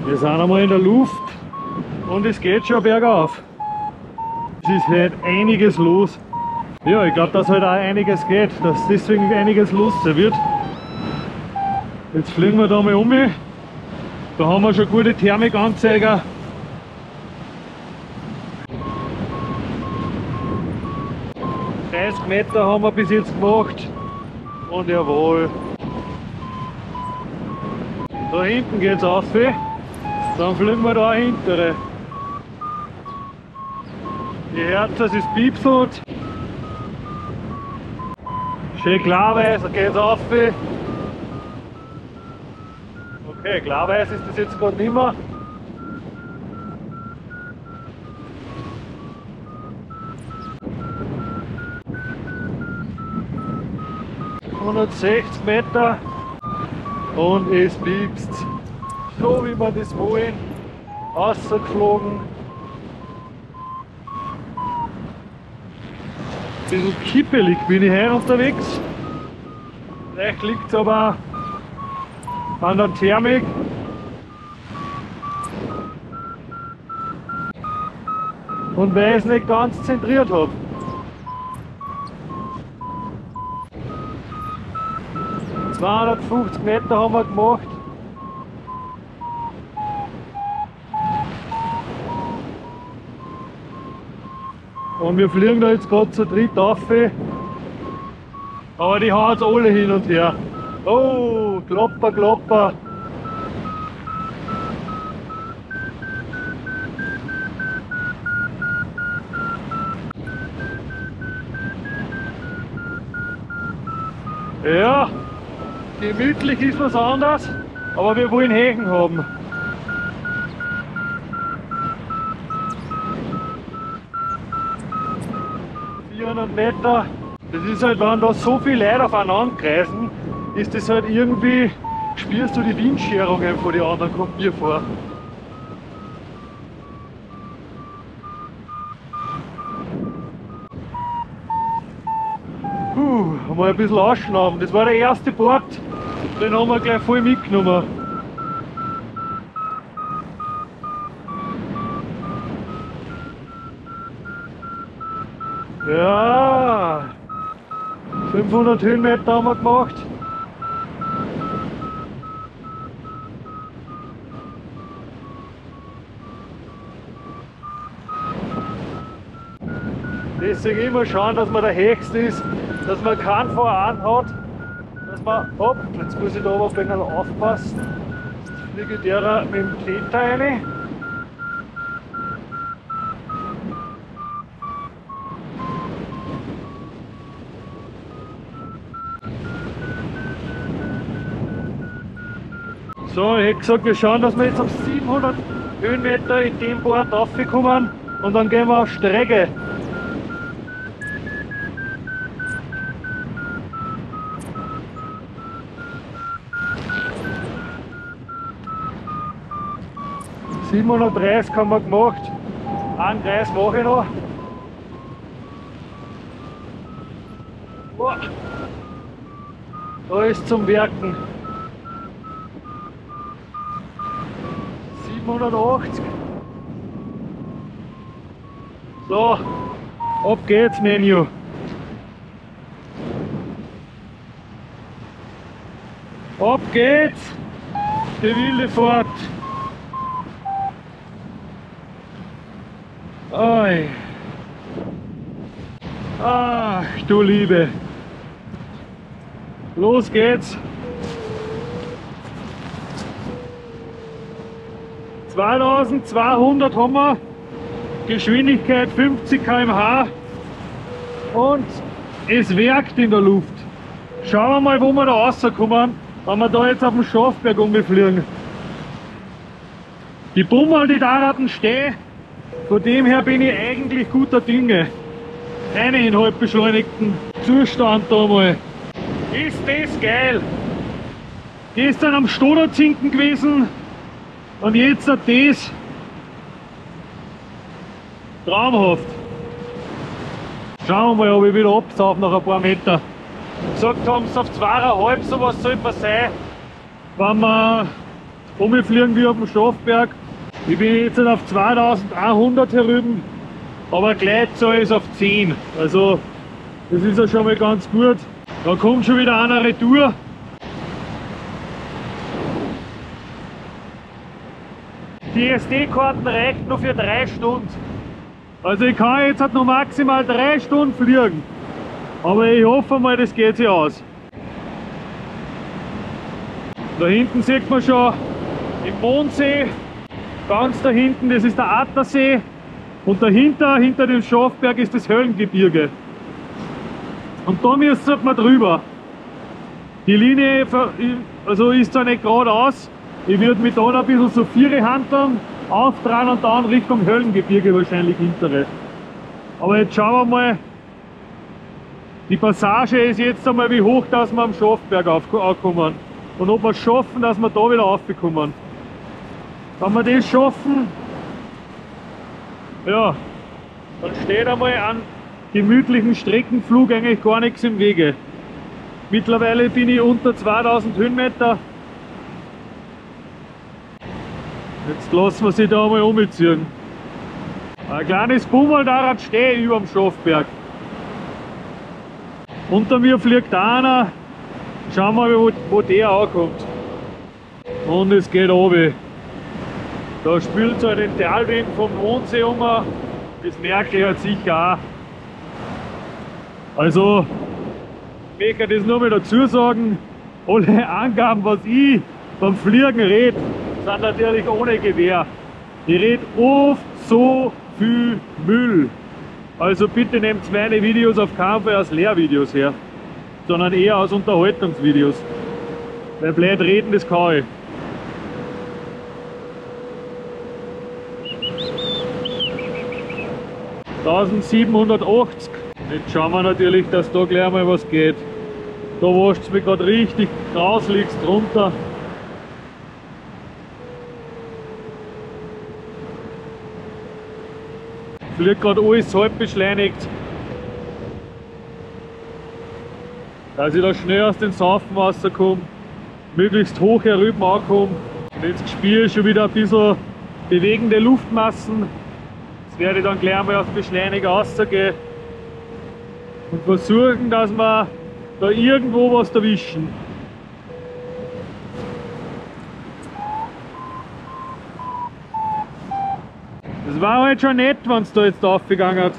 Wir sind einmal in der Luft und es geht schon bergauf. Es ist halt einiges los. Ja, ich glaube, dass halt auch einiges geht, dass deswegen einiges los sein wird. Jetzt fliegen wir da mal um. Da haben wir schon gute Thermikanzeiger. Meter haben wir bis jetzt gemacht. Und jawohl. Da hinten geht es rauf. Dann fliegen wir da hintere. Die Herz, das ist piepselt. Schön klarweiß, da geht es rauf. Okay, klarweiß ist das jetzt gerade nicht mehr. Meter und es piepst. So wie wir das wollen. Rausgeflogen. Ein bisschen kippelig bin ich heute unterwegs. Vielleicht liegt es aber an der Thermik. Und weil ich es nicht ganz zentriert habe. Meter haben wir gemacht. Und wir fliegen da jetzt gerade zu dritt rauf. Aber die hauen jetzt alle hin und her. Oh, Klopper, Klopper. Ja, gemütlich ist was anderes, aber wir wollen Häken haben. Meter. Das ist halt, wenn da so viele Leute aufeinander kreisen, ist das halt irgendwie, spürst du die Windscherungen von den anderen, kommt mir vor. Mal ein bisschen ausschnauben. Das war der erste Bord, den haben wir gleich voll mitgenommen. Ja, 500 Höhenmeter haben wir gemacht. Deswegen immer schauen, dass man der Höchste ist, dass man keinen voran hat, dass man, hopp, jetzt muss ich da aber ein bisschen aufpassen, jetzt fliege ich der mit dem Täter rein. So, ich hätte gesagt, wir schauen, dass wir jetzt auf 700 Höhenmeter in dem Board raufkommen und dann gehen wir auf Strecke. ...730 haben wir gemacht. Einen Kreis mache ich noch. Boah. Da ist zum Werken. 780. So, ab geht's, Menü. Ab geht's, die wilde Fahrt. Oi. Ach du Liebe. Los geht's. 2200 haben wir Geschwindigkeit 50 km/h und es werkt in der Luft. Schauen wir mal, wo wir da rauskommen, wenn wir da jetzt auf dem Schafberg umfliegen. Die Bummel, die da stehen, von dem her bin ich eigentlich guter Dinge. Eine in halb beschleunigten Zustand da mal. Ist das geil! Gestern am Stoderzinken gewesen und jetzt hat das traumhaft. Schauen wir mal, ob ich wieder absaufe nach ein paar Meter. Gesagt haben sie auf 2,5, sowas sollte man sein, wenn wir umfliegen wie auf dem Schafberg. Ich bin jetzt auf 2100 herüben, aber Gleitzahl ist auf 10. Also das ist ja schon mal ganz gut. Da kommt schon wieder einer retour. Die SD-Karten reicht nur für 3 Stunden. Also ich kann jetzt noch maximal 3 Stunden fliegen. Aber ich hoffe mal, das geht sich aus. Da hinten sieht man schon den Mondsee. Ganz da hinten, das ist der Attersee. Und dahinter, hinter dem Schafberg, ist das Höllengebirge. Und da müssen wir drüber. Die Linie also ist zwar nicht geradeaus. Ich würde mit da ein bisschen so 4 handeln, auftragen und dann Richtung Höllengebirge wahrscheinlich hintere. Aber jetzt schauen wir mal. Die Passage ist jetzt einmal, wie hoch dass wir am Schafberg ankommen. Und ob wir es schaffen, dass wir da wieder raufkommen. Wenn wir das schaffen, ja, dann steht einmal an gemütlichen Streckenflug eigentlich gar nichts im Wege. Mittlerweile bin ich unter 2000 Höhenmeter. Jetzt lassen wir sie da mal umziehen. Ein kleines Bummel da stehe ich über dem Schafberg. Unter mir fliegt einer. Schauen wir mal, wo der ankommt. Und es geht runter. Da spült so den Talwind vom Mondsee um. Das merke ich halt sicher auch. Also, ich möchte das nur mal dazu sagen. Alle Angaben, was ich beim Fliegen rede, sind natürlich ohne Gewehr. Ich rede oft so viel Müll. Also bitte nehmt meine Videos auf keinen Fall als Lehrvideos her, sondern eher als Unterhaltungsvideos. Weil blöd reden, das kann ich. $1780. Jetzt schauen wir natürlich, dass da gleich mal was geht. Da wascht es mich gerade richtig grauslichst runter. Fliegt gerade alles halb beschleunigt. Dass ich da schnell aus den Saufen rauskomme, möglichst hoch herüber ankomme. Und jetzt spüre ich schon wieder ein bisschen bewegende Luftmassen. Jetzt werde ich dann gleich mal auf Beschleuniger rausgehen und versuchen, dass wir da irgendwo was erwischen. Das war halt schon nett, wenn es da jetzt aufgegangen hat.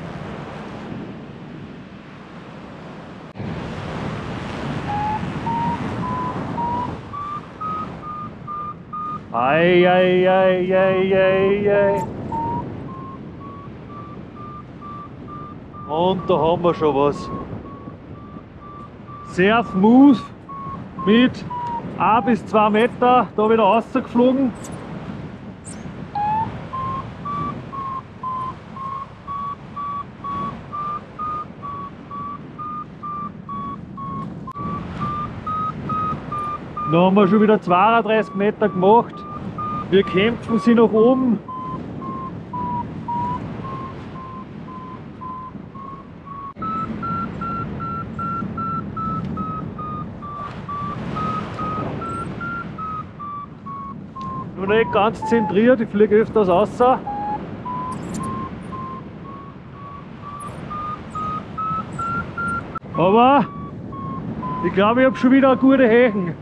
Ei, ei, ei, ei, ei, ei. Und da haben wir schon was. Sehr smooth mit 1 bis 2 Meter da wieder rausgeflogen. Da haben wir schon wieder 32 Meter gemacht. Wir kämpfen sie nach oben. Nur nicht ganz zentriert, ich fliege öfters raus. Aber ich glaube, ich habe schon wieder eine gute Höhe.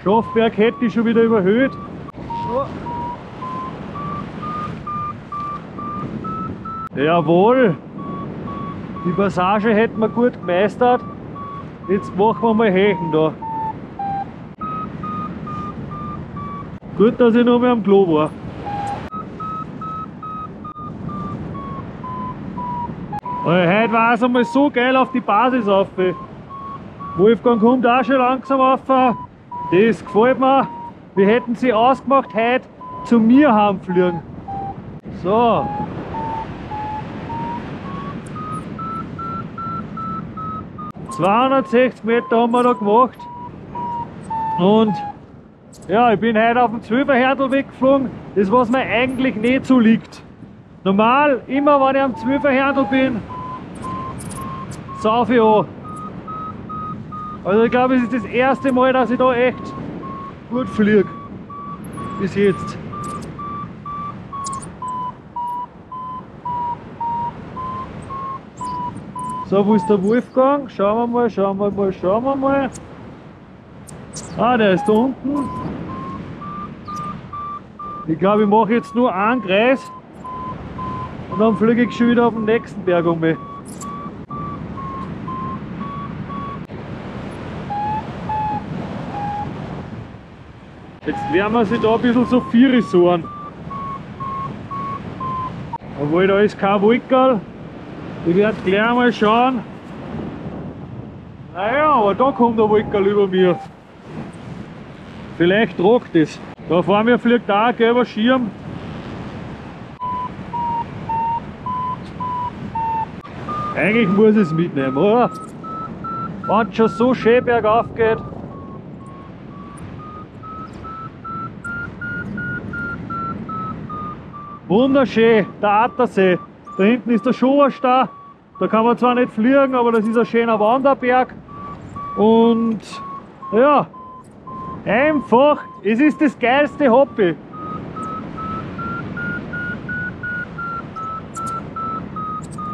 Schafberg hätte ich schon wieder überhöht. Jawohl, die Passage hätten wir gut gemeistert. Jetzt machen wir mal Höhen da. Gut, dass ich noch mehr am Klo war. Heute war es einmal so geil auf die Basis rauf. Wolfgang kommt auch schon langsam rauf. Das gefällt mir. Wir hätten sie ausgemacht, heute zu mir heimfliegen. So. ...260 Meter haben wir da gemacht. Und ja, ich bin heute auf dem 12er Herdl weggeflogen, das was mir eigentlich nicht so liegt. Normal, immer wenn ich am 12er Herdl bin, sauf ich an. Also ich glaube, es ist das erste Mal, dass ich da echt gut fliege. Bis jetzt. So, wo ist der Wolfgang? Schauen wir mal, schauen wir mal, schauen wir mal. Ah, der ist da unten. Ich glaube, ich mache jetzt nur einen Kreis und dann fliege ich schon wieder auf den nächsten Berg um. Jetzt werden wir sich da ein bisschen so vierrisoren. Obwohl da ist kein Wolkerl. Ich werde gleich mal schauen. Naja, aber da kommt der Wolkerl über mir. Vielleicht tragt es. Da vor mir fliegt auch ein gelber Schirm. Eigentlich muss ich es mitnehmen, oder? Wenn es schon so schön bergauf geht. Wunderschön, der Attersee. Da hinten ist der Schowerstau. Da kann man zwar nicht fliegen, aber das ist ein schöner Wanderberg. Und ja, einfach, es ist das geilste Hobby.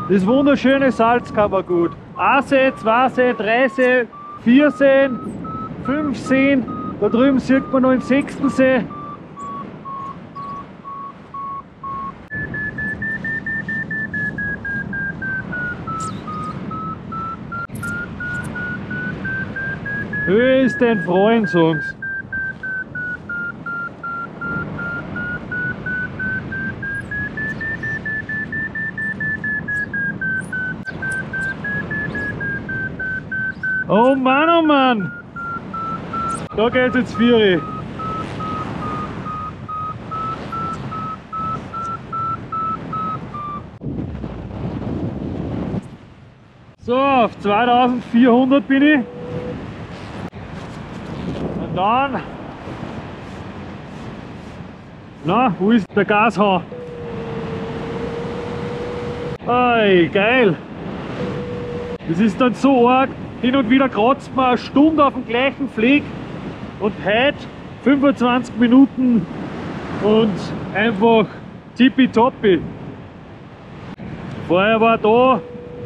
Das wunderschöne Salzkammergut. 1 See, 2 See, 3 See, 4 Seen, 5 Seen. Da drüben sieht man noch den 6. See. Höhe ist ein Freund, sagen sie. Oh Mann, oh Mann! Da geht's jetzt 4. So, auf 2400 bin ich. Und dann... Na, wo ist der Gashahn? Ei, geil! Das ist dann so arg. Hin und wieder kratzt man eine Stunde auf dem gleichen Fleck und heute 25 Minuten und einfach tippitoppi. Vorher war da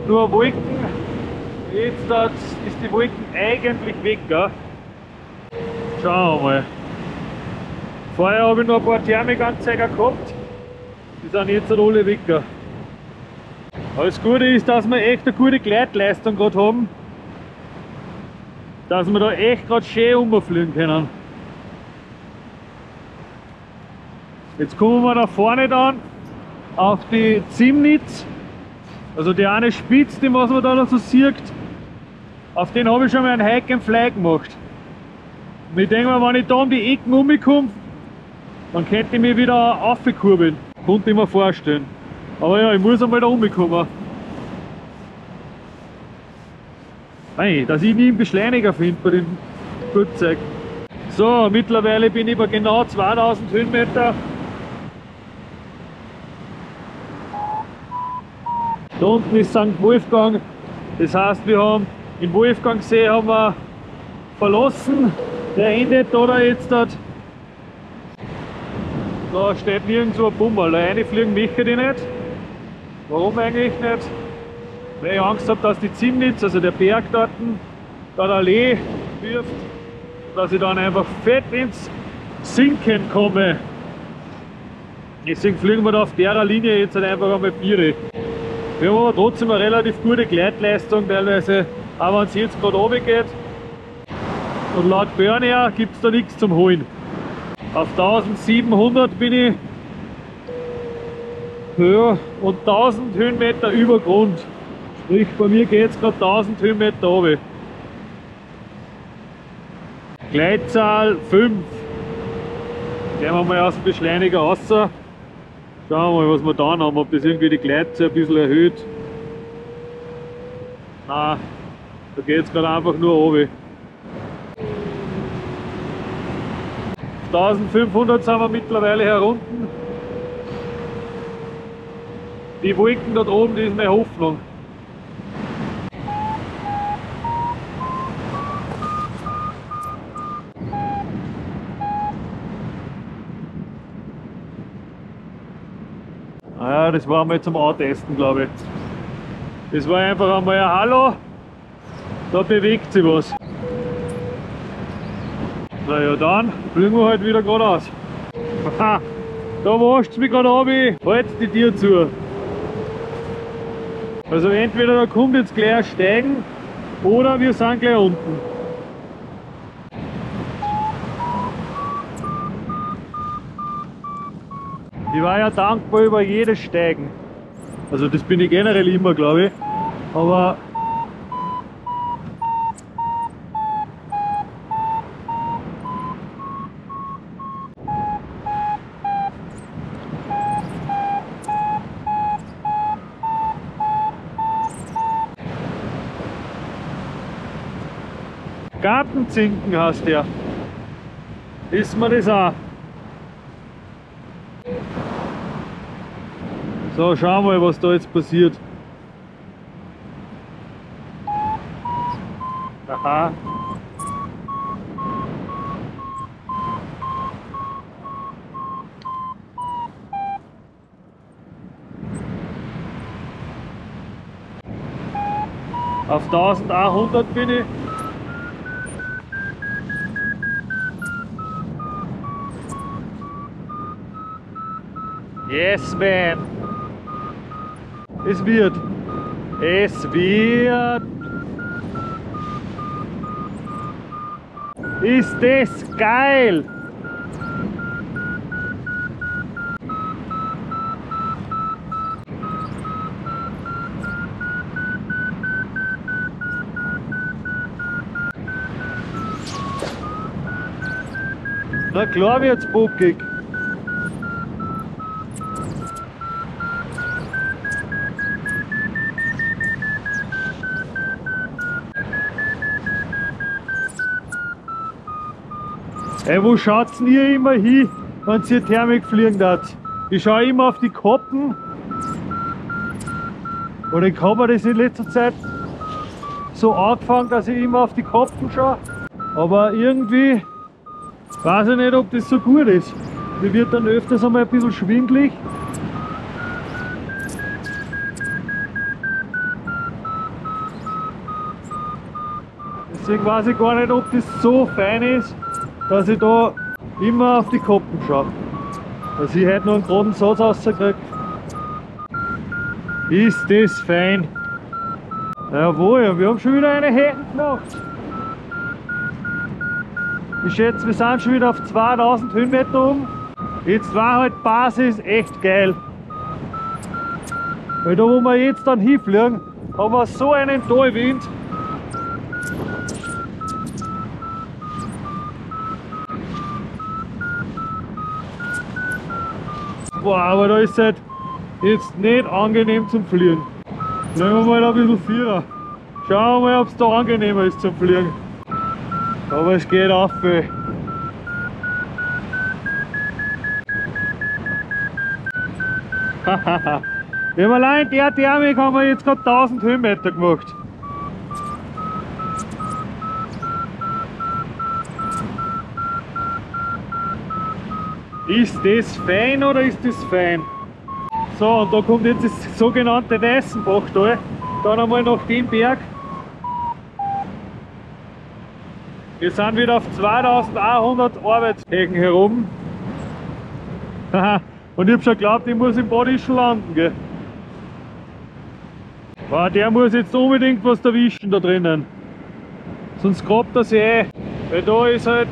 nur Wolken, jetzt ist die Wolken eigentlich weg. Gell? Schauen wir mal. Vorher habe ich noch ein paar Thermikanzeiger gehabt, die sind jetzt alle weg. Gell? Aber das Gute ist, dass wir echt eine gute Gleitleistung gerade haben. Dass wir da echt gerade schön rumfliegen können. Jetzt kommen wir da vorne dann auf die Zimnitz, also die eine Spitze, die was man da noch so sieht. Auf den habe ich schon mal einen Hike and Fly gemacht. Und ich denke mal, wenn ich da um die Ecken rumkomme, dann könnte ich mich wieder aufkurbeln. Konnte ich mir vorstellen. Aber ja, ich muss einmal da rumkommen. Hey, dass ich nie einen Beschleuniger finde bei dem Flugzeug. So, mittlerweile bin ich bei genau 2000 Höhenmeter. Da unten ist St. Wolfgang. Das heißt, wir haben den Wolfgangsee haben wir verlassen. Der endet da jetzt. Da steht nirgendwo ein Bummel. Alleine fliegen möchte ich nicht. Warum eigentlich nicht? Weil ich Angst habe, dass die Zimnitz, also der Berg dort, da der Allee wirft, dass ich dann einfach fett ins Sinken komme. Deswegen fliegen wir da auf der Linie jetzt halt einfach einmal 4. Wir haben aber trotzdem eine relativ gute Gleitleistung, teilweise, auch wenn es jetzt gerade runter geht. Und laut Burner gibt es da nichts zum Holen. Auf 1700 bin ich, ja, und 1000 Höhenmeter über Grund. Sprich, bei mir geht es gerade 1000 Höhenmeter runter. Gleitzahl 5. Gehen wir mal aus dem Beschleuniger raus. Schauen wir mal, was wir da haben, ob das irgendwie die Gleitzahl ein bisschen erhöht. Nein, da geht es gerade einfach nur runter. 1500 sind wir mittlerweile herunten. Die Wolken dort oben, die ist meine Hoffnung. Naja, das war einmal zum Antesten, glaube ich. Das war einfach einmal ein Hallo, da bewegt sich was. Naja, dann fliegen wir halt wieder geradeaus. Da wascht es mich gerade ab, halt die Tür zu. Also entweder da kommt jetzt gleich ein Steigen oder wir sind gleich unten. Ich war ja dankbar über jedes Steigen. Also das bin ich generell immer, glaube ich. Aber Gartenzinken heißt der. Ist mir das auch. So, schauen wir mal, was da jetzt passiert. Aha. Auf 1100 bin ich. Yes, man. Es wird. Es wird. Ist das geil? Na klar wird's bockig. Ey, wo schaut's denn ihr immer hin, wenn ihr Thermik fliegen habt? Ich schaue immer auf die Koppen. Oder ich habe das in letzter Zeit so angefangen, dass ich immer auf die Koppen schaue. Aber irgendwie weiß ich nicht, ob das so gut ist. Mir wird dann öfters einmal ein bisschen schwindelig. Deswegen weiß ich gar nicht, ob das so fein ist, dass ich da immer auf die Koppen schaue. Dass ich heute noch einen geraden Satz rauskriege. Ist das fein? Jawohl, wir haben schon wieder eine Händen gemacht. Ich schätze, wir sind schon wieder auf 2000 Höhenmeter oben. Jetzt war halt Basis echt geil. Weil da wo wir jetzt dann hinfliegen, haben wir so einen Talwind. Boah, aber da ist halt jetzt nicht angenehm zum Fliegen. Nehmen wir mal ein bisschen Vierer. Schauen wir mal, ob es da angenehmer ist zum Fliegen. Aber es geht auf. Hahaha. Wir haben allein in der Thermik haben wir jetzt gerade 1000 Höhenmeter gemacht. Ist das fein oder ist das fein? So, und da kommt jetzt das sogenannte Weißenbachtal. Dann einmal nach dem Berg. Wir sind wieder auf 2100 Arbeitshöhen herum. Und ich habe schon geglaubt, ich muss im Badischl landen, gell? Wow, der muss jetzt unbedingt was erwischen da drinnen. Sonst grabt er sich ein. Weil da ist halt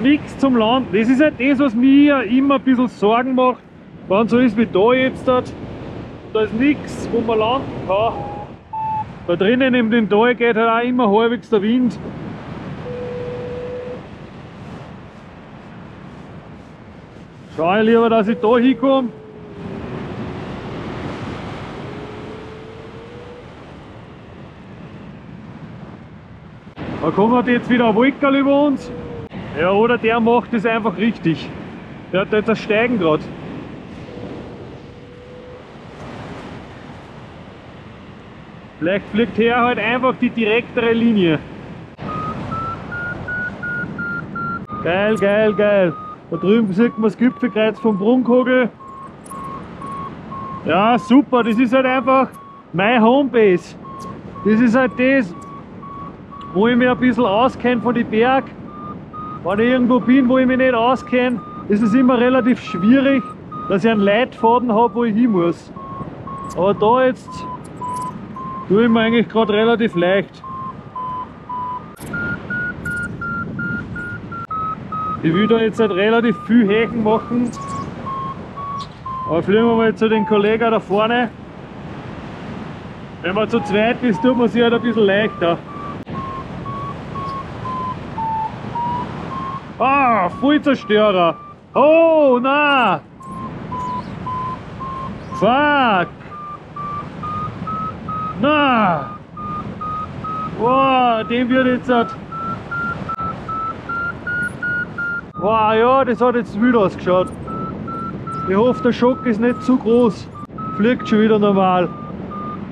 nichts zum Landen. Das ist halt das, was mir ja immer ein bisschen Sorgen macht, wenn so ist wie da jetzt. Da ist nichts, wo man landen kann. Da drinnen in dem Tal geht halt auch immer halbwegs der Wind. Schau ich lieber, dass ich da hinkomme. Da kommt jetzt wieder ein Wolkerl über uns. Ja, oder der macht das einfach richtig. Der hat jetzt ein Steigen gerade. Vielleicht fliegt her halt einfach die direktere Linie. Geil, geil, geil. Da drüben sieht man das Gipfelkreuz vom Brunnhagel. Ja, super, das ist halt einfach meine Homebase. Das ist halt das, wo ich mich ein bisschen auskenne von den Bergen. Wenn ich irgendwo bin, wo ich mich nicht auskenne, ist es immer relativ schwierig, dass ich einen Leitfaden habe, wo ich hin muss. Aber da jetzt tue ich mir eigentlich gerade relativ leicht. Ich will da jetzt halt relativ viel Hechen machen. Aber fliegen wir mal zu den Kollegen da vorne. Wenn man zu zweit ist, tut man sich halt ein bisschen leichter. Ah, Vollzerstörer! Oh, na! Fuck! Na! Wow, dem wird jetzt halt. Wow, ja, das hat jetzt wild ausgeschaut. Ich hoffe, der Schock ist nicht zu groß. Fliegt schon wieder normal.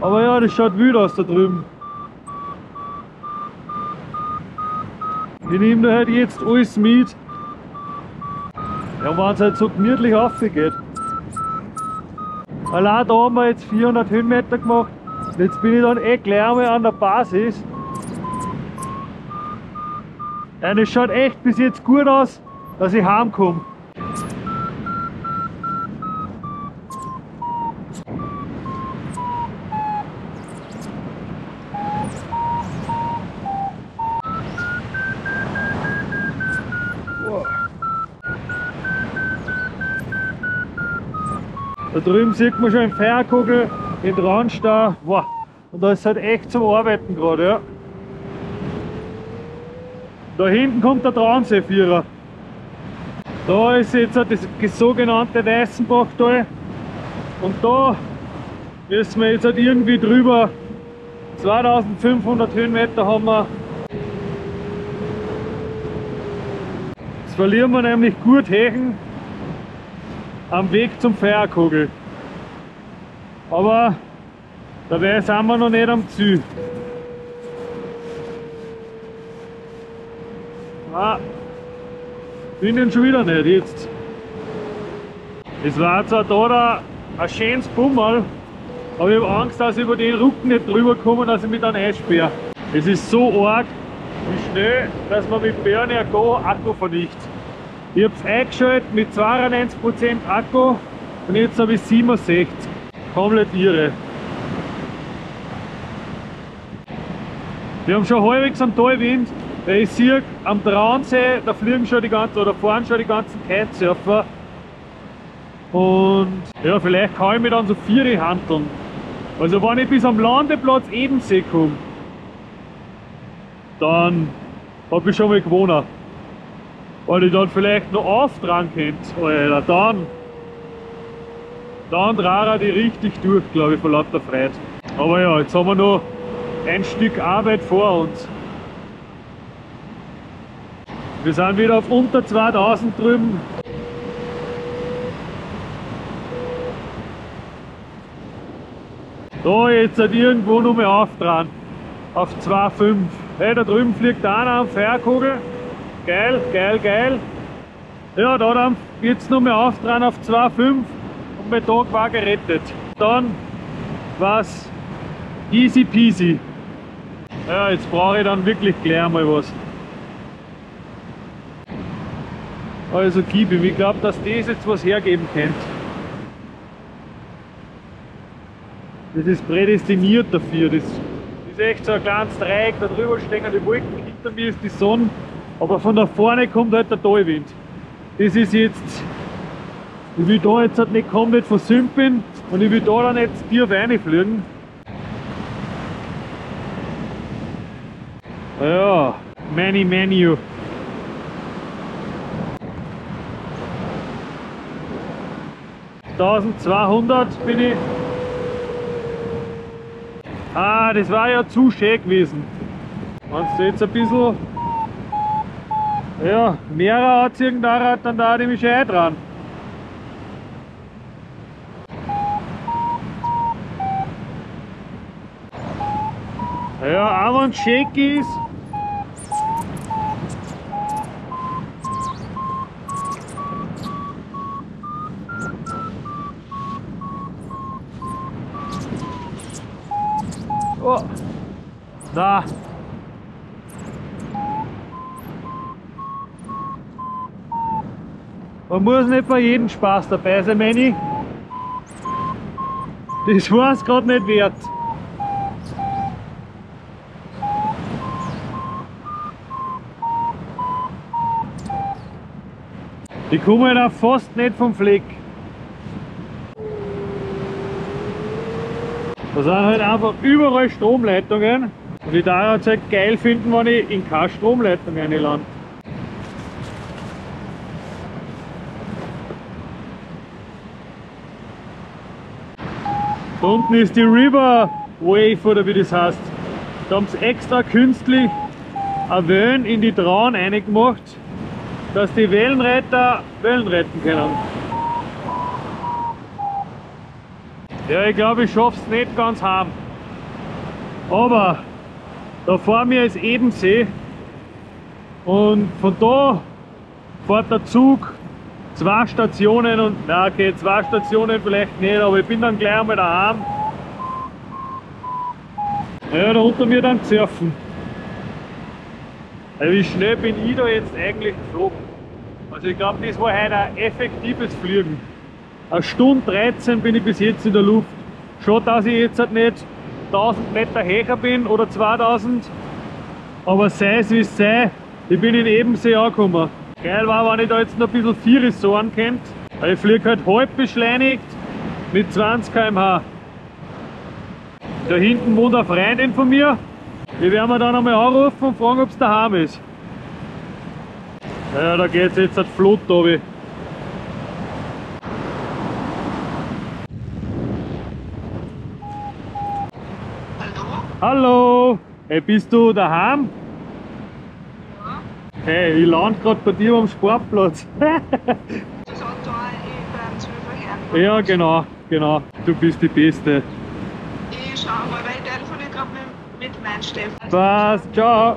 Aber ja, das schaut wild aus da drüben. Ich nehme da halt jetzt alles mit. Ja, wenn es halt so gemütlich aufgeht. Allein da haben wir jetzt 400 Höhenmeter gemacht. Jetzt bin ich dann gleich einmal an der Basis. Ja, das schaut echt bis jetzt gut aus, dass ich heimkomme. Da drüben sieht man schon einen Feuerkugel, den Traunstau. Wow. Und da ist halt echt zum Arbeiten gerade. Ja. Da hinten kommt der Traunseevierer. Da ist jetzt das sogenannte Weißenbachtal. Und da müssen wir jetzt halt irgendwie drüber. 2500 Höhenmeter haben wir. Jetzt verlieren wir nämlich gut Hechen am Weg zum Feuerkugel. Aber dabei sind wir noch nicht am Ziel. Ah, bin den schon wieder nicht jetzt. Es war zwar da ein schönes Bummel, aber ich habe Angst, dass ich über den Rücken nicht drüber komme und dass ich mich dann einsperre. Es ist so arg, wie schnell, dass man mit Berner Go Akku vernichtet. Ich habe es eingeschaltet mit 92% Akku und jetzt habe ich 67. Komplett irre. Wir haben schon halbwegs einen Talwind, weil ich sehe am Traunsee, da fliegen schon die ganzen, oder fahren schon die ganzen Kitesurfer. Und ja, vielleicht kann ich mich dann so 4 handeln. Also wenn ich bis am Landeplatz Ebensee komme, dann habe ich schon mal gewonnen. Weil ich dann vielleicht noch auftragen könnte, Alter, dann drehe ich die richtig durch, glaube ich, vor lauter Freude. Aber ja, jetzt haben wir noch ein Stück Arbeit vor uns. Wir sind wieder auf unter 2000 drüben. Da jetzt halt irgendwo noch mal auftragen. Auf 2,5. Hey, da drüben fliegt einer am Feuerkugel. Geil, geil, geil. Ja, da dann jetzt noch mal auftragen auf 2,5 und mein Tag war gerettet. Dann war's easy peasy. Ja, jetzt brauche ich dann wirklich gleich mal was. Also gib ihm, ich glaube, dass das jetzt was hergeben könnte. Das ist prädestiniert dafür. Das ist echt so ein kleines Dreieck, da drüber stehen die Wolken, hinter mir ist die Sonne. Aber von da vorne kommt halt der Talwind. Das ist jetzt, ich will da jetzt halt nicht komplett versümpeln und ich will da dann jetzt tief reinfliegen. Ja, Menu. $1200 bin ich. Ah, das war ja zu schön gewesen. Wenn du jetzt ein bisschen ja, mehr anziehen da, dann darf ich mich schon eintragen. Ja, auch wenn es shaky ist. Oh, da. Man muss nicht bei jedem Spaß dabei sein, Manni. Das war es gerade nicht wert. Die kommen auch fast nicht vom Fleck. Da sind halt einfach überall Stromleitungen. Und ich darf es halt geil finden, wenn ich in keine Stromleitung reinlande. Da unten ist die River Wave, oder wie das heißt. Da haben sie extra künstlich eine Wellen in die Trauen reingemacht, dass die Wellenreiter Wellen retten können. Ja, ich glaube, ich schaffe es nicht ganz heim. Aber da vor mir ist Ebensee und von da fährt der Zug 2 Stationen und, na okay, 2 Stationen vielleicht nicht, aber ich bin dann gleich einmal daheim. Ja, da unter mir dann surfen. Also wie schnell bin ich da jetzt eigentlich geflogen? Also ich glaube, das war heute ein effektives Fliegen. 1 Stunde 13 bin ich bis jetzt in der Luft. Schon, dass ich jetzt halt nicht 1000 Meter höher bin oder 2000, aber sei es wie es sei, ich bin in Ebensee angekommen. Geil war, wenn ich da jetzt noch ein bisschen Vieres sagen könnte. Ich fliege halt halb beschleunigt mit 20 km/h. Da hinten wohnt eine Freundin von mir. Die werden wir dann einmal anrufen und fragen, ob es daheim ist. Ja, da geht es jetzt halt flott runter. Hallo! Hey, bist du daheim? Ja, Hey, ich lande gerade bei dir am Sportplatz. das hat da beim 12 Uhr her. Ja, genau. Du bist die Beste. Ich schau mal, weil ich telefoniere gerade mit meinem Steffen. Passt, ciao!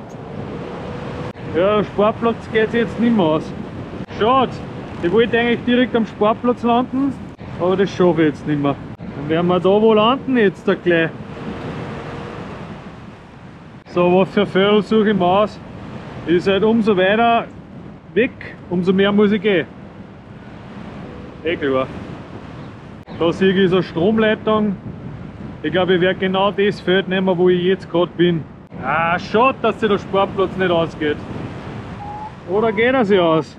Ja, Sportplatz geht jetzt nicht mehr aus. Schade! Ich wollte eigentlich direkt am Sportplatz landen, aber das schaffe ich jetzt nicht mehr. Dann werden wir da wo landen jetzt da gleich. So, was für Vögel suche ich mir aus? Ist halt umso weiter weg, umso mehr muss ich gehen. Eh klar. Da sehe ich so eine Stromleitung. Ich glaube, ich werde genau das Feld nehmen, wo ich jetzt gerade bin. Ah, schade, dass sich der Sportplatz nicht ausgeht. Oder geht er sich aus?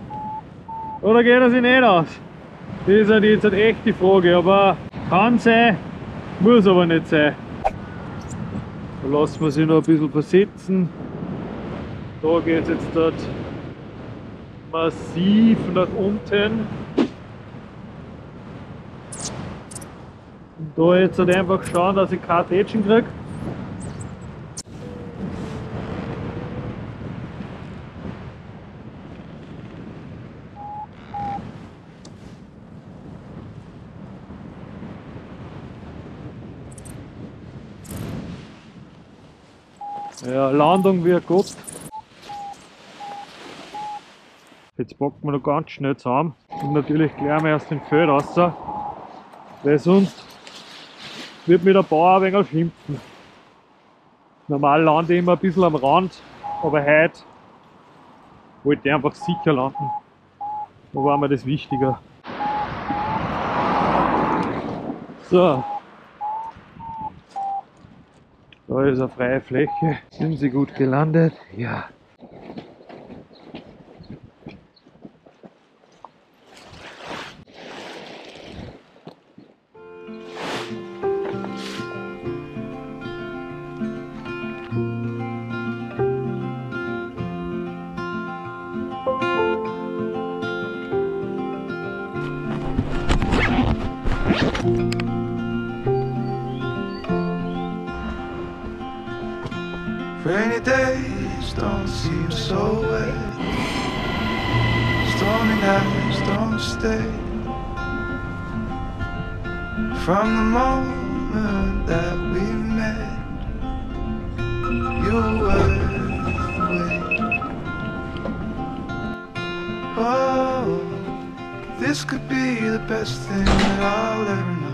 Oder geht er sich nicht aus? Das ist halt jetzt echt die Frage, aber kann sein, muss aber nicht sein. Da lassen wir sich noch ein bisschen versetzen. Da geht es jetzt dort massiv nach unten. Und da jetzt halt einfach schauen, dass ich kein Tätschen kriege. Ja, Landung wie Gott. Jetzt packen wir noch ganz schnell zusammen und natürlich gleich mal aus dem Feld raus, weil sonst wird mir der Bauer ein wenig schimpfen. Normal lande ich immer ein bisschen am Rand, aber heute wollte ich einfach sicher landen. Da war mir das wichtiger. So. Da ist eine freie Fläche. Sind sie gut gelandet? Ja. Rainy days don't seem so wet. Stormy nights don't stay. From the moment that we met, you were away. Oh, this could be the best thing that I'll ever know.